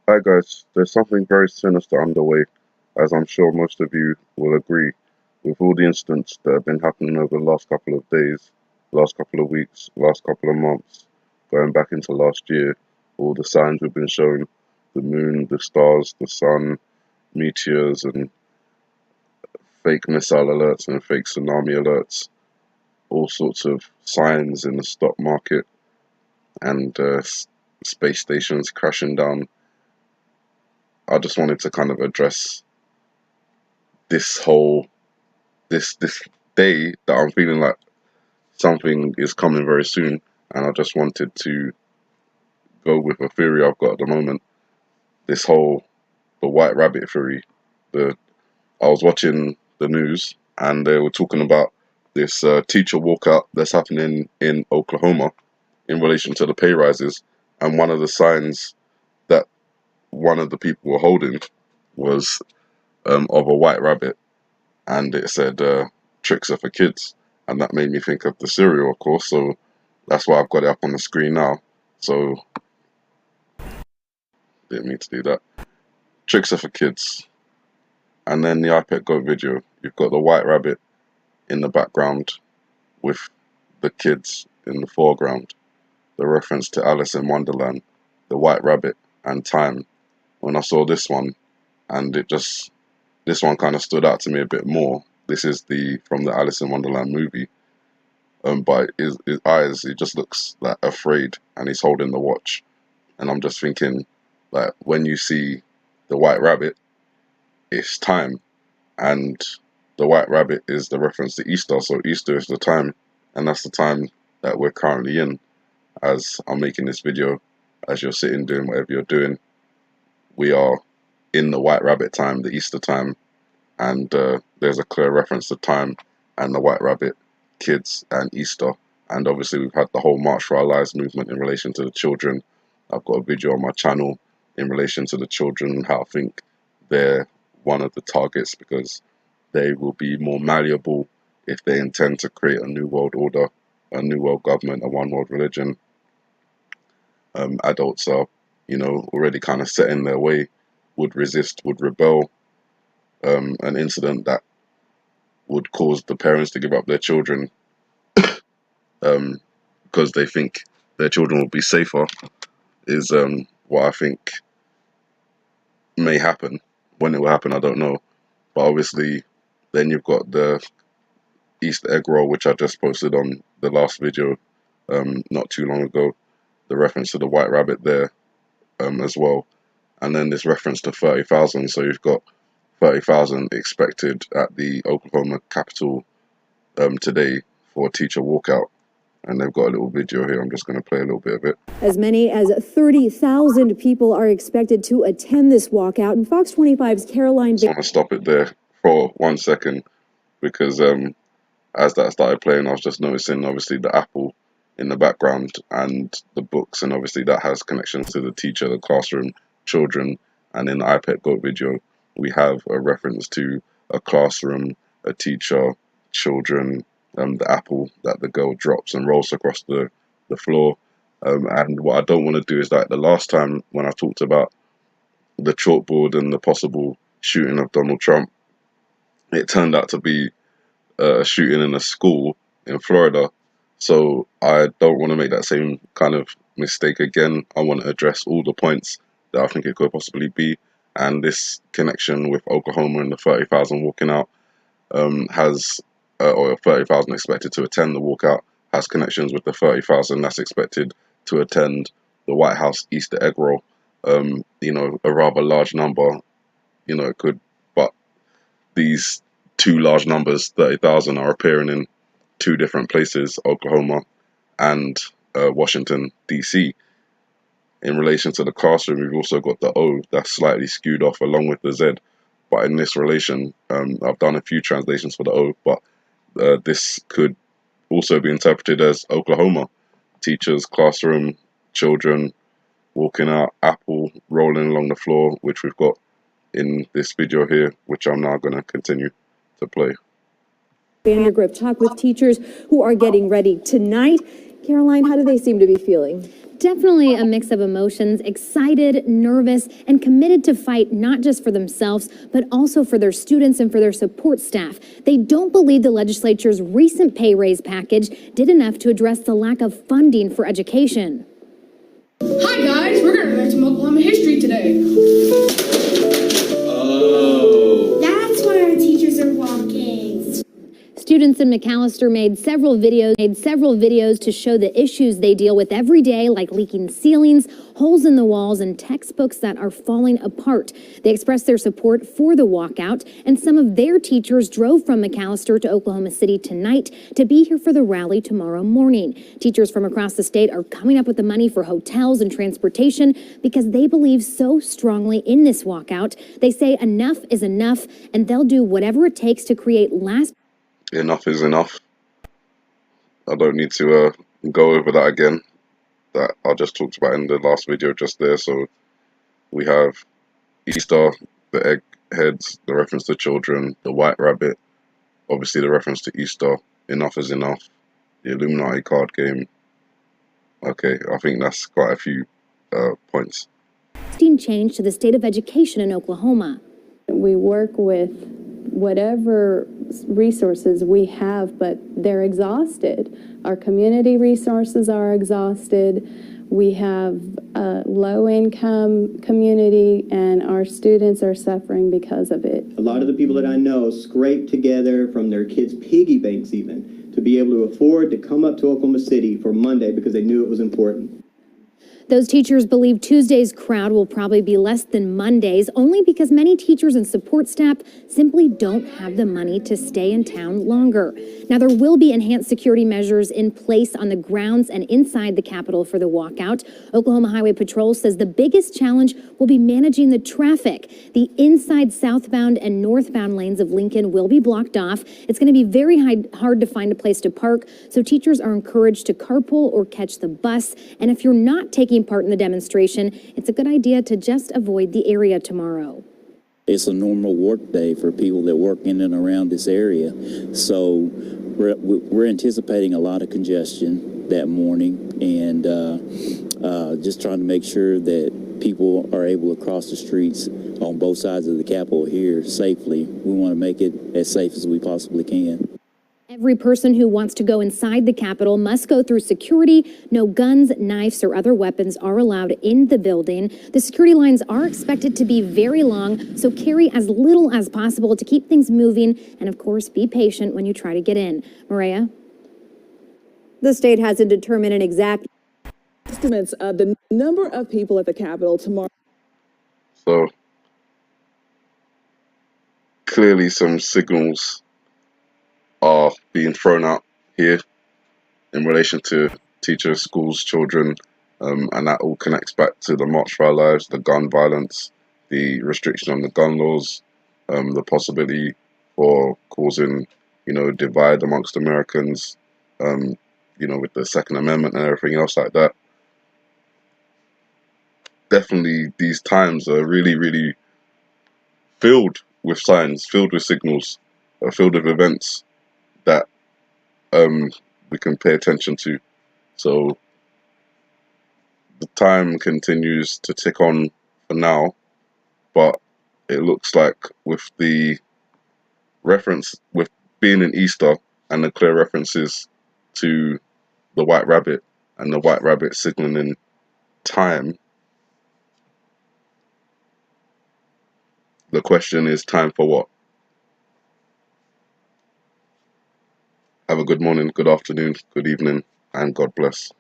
Hi guys, there's something very sinister underway, as I'm sure most of you will agree, with all the incidents that have been happening over the last couple of days, last couple of weeks, last couple of months, going back into last year, all the signs we've been shown, the moon, the stars, the sun, meteors, and fake missile alerts and fake tsunami alerts, all sorts of signs in the stock market, and space stations crashing down. I just wanted to kind of address this whole this day that I'm feeling like something is coming very soon, and I just wanted to go with a theory I've got at the moment. This whole the white rabbit theory. The I was watching the news and they were talking about this teacher walkout that's happening in Oklahoma in relation to the pay rises, and one of the signs that one of the people were holding was of a white rabbit, and it said tricks are for kids, and that made me think of the cereal, of course. So that's why I've got it up on the screen now. So didn't mean to do that. Tricks are for kids, and then the iPad Go video. You've got the white rabbit in the background with the kids in the foreground. The reference to Alice in Wonderland, the white rabbit, and time. When I saw this one, and this one kind of stood out to me a bit more. This is the from the Alice in Wonderland movie. But his eyes, he just looks like afraid, and he's holding the watch. And I'm just thinking, like, when you see the white rabbit, it's time, and the white rabbit is the reference to Easter. So Easter is the time, and that's the time that we're currently in. As I'm making this video, as you're sitting doing whatever you're doing, we are in the white rabbit time, the Easter time, and there's a clear reference to time and the white rabbit, kids, and Easter. And obviously, we've had the whole March for Our Lives movement in relation to the children. I've got a video on my channel in relation to the children and how I think they're one of the targets because they will be more malleable if they intend to create a new world order, a new world government, a one world religion. Adults are, already kind of set in their way, would resist, would rebel. An incident that would cause the parents to give up their children because they think their children will be safer is what I think may happen. When it will happen, I don't know. But obviously, then you've got the Easter egg roll, which I just posted on the last video not too long ago. The reference to the white rabbit there as well. And then this reference to 30,000. So you've got 30,000 expected at the Oklahoma Capitol today for a teacher walkout. And they've got a little video here. I'm just going to play a little bit of it. As many as 30,000 people are expected to attend this walkout. And Fox 25's Caroline... I just want to stop it there for 1 second because as that started playing, I was just noticing, obviously, the apple in the background and the books. And obviously that has connections to the teacher, the classroom, children. And in the iPad Go video, we have a reference to a classroom, a teacher, children, the apple that the girl drops and rolls across the floor. And what I don't want to do is, like the last time when I talked about the chalkboard and the possible shooting of Donald Trump, it turned out to be a shooting in a school in Florida. So I don't want to make that same kind of mistake again. I want to address all the points that I think it could possibly be. And this connection with Oklahoma and the 30,000 walking out or 30,000 expected to attend the walkout, has connections with the 30,000 that's expected to attend the White House Easter egg roll. A rather large number, it could, but these two large numbers, 30,000, are appearing in two different places, Oklahoma and Washington, D.C. In relation to the classroom, we've also got the O that's slightly skewed off along with the Z. But in this relation, I've done a few translations for the O, but this could also be interpreted as Oklahoma. Teachers, classroom, children, walking out, apple rolling along the floor, which we've got in this video here, which I'm now going to continue to play. Vandergrift talk with teachers who are getting ready tonight. Caroline, how do they seem to be feeling? Definitely a mix of emotions, excited, nervous, and committed to fight not just for themselves, but also for their students and for their support staff. They don't believe the legislature's recent pay raise package did enough to address the lack of funding for education. Hi guys, we're going to learn some Oklahoma history today. Oh. That's why our teachers are walking. Students in McAllister made several videos to show the issues they deal with every day, like leaking ceilings, holes in the walls, and textbooks that are falling apart. They expressed their support for the walkout, and some of their teachers drove from McAllister to Oklahoma City tonight to be here for the rally tomorrow morning. Teachers from across the state are coming up with the money for hotels and transportation because they believe so strongly in this walkout. They say enough is enough, and they'll do whatever it takes to create Enough is enough. I don't need to go over that again. That I just talked about in the last video just there. So we have Easter, the eggheads, the reference to children, the white rabbit, obviously the reference to Easter, enough is enough, the Illuminati card game. Okay, I think that's quite a few points. change to the state of education in Oklahoma. We work with whatever resources we have, but they're exhausted. Our community resources are exhausted. We have a low-income community, and our students are suffering because of it. A lot of the people that I know scrape together from their kids' piggy banks even to be able to afford to come up to Oklahoma City for Monday because they knew it was important. Those teachers believe Tuesday's crowd will probably be less than Monday's, only because many teachers and support staff simply don't have the money to stay in town longer. Now, there will be enhanced security measures in place on the grounds and inside the Capitol for the walkout. Oklahoma Highway Patrol says the biggest challenge will be managing the traffic. The inside southbound and northbound lanes of Lincoln will be blocked off. It's going to be very hard to find a place to park, so teachers are encouraged to carpool or catch the bus. And if you're not taking part in the demonstration, it's a good idea to just avoid the area tomorrow. It's a normal work day for people that work in and around this area. So we're anticipating a lot of congestion that morning, and just trying to make sure that people are able to cross the streets on both sides of the Capitol here safely. We want to make it as safe as we possibly can. Every person who wants to go inside the Capitol must go through security. No guns, knives, or other weapons are allowed in the building. The security lines are expected to be very long, so carry as little as possible to keep things moving. And of course, be patient when you try to get in. Maria? The state hasn't determined an exact estimates of the number of people at the Capitol tomorrow. So clearly some signals are being thrown out here in relation to teachers, schools, children, and that all connects back to the March for Our Lives, the gun violence, the restriction on the gun laws, the possibility for causing, divide amongst Americans, with the Second Amendment and everything else like that. Definitely these times are really, really filled with signs, filled with signals, filled with events that we can pay attention to. So the time continues to tick on for now, but it looks like with the reference, with being in Easter and the clear references to the white rabbit and the white rabbit signaling time, the question is, time for what? Have a good morning, good afternoon, good evening, and God bless.